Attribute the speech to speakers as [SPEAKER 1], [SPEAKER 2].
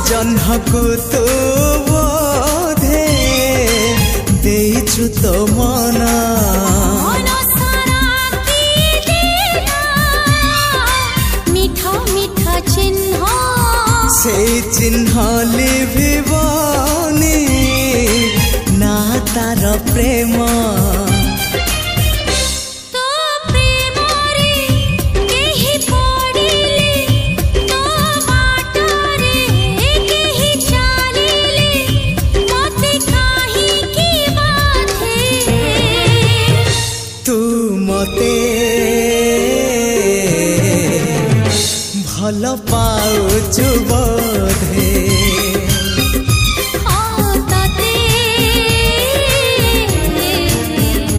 [SPEAKER 1] जह्नकु तू बोधे देइछु तो मना से चिन्ह लिभिबनी ना तार प्रेम तू मते भल पाउछु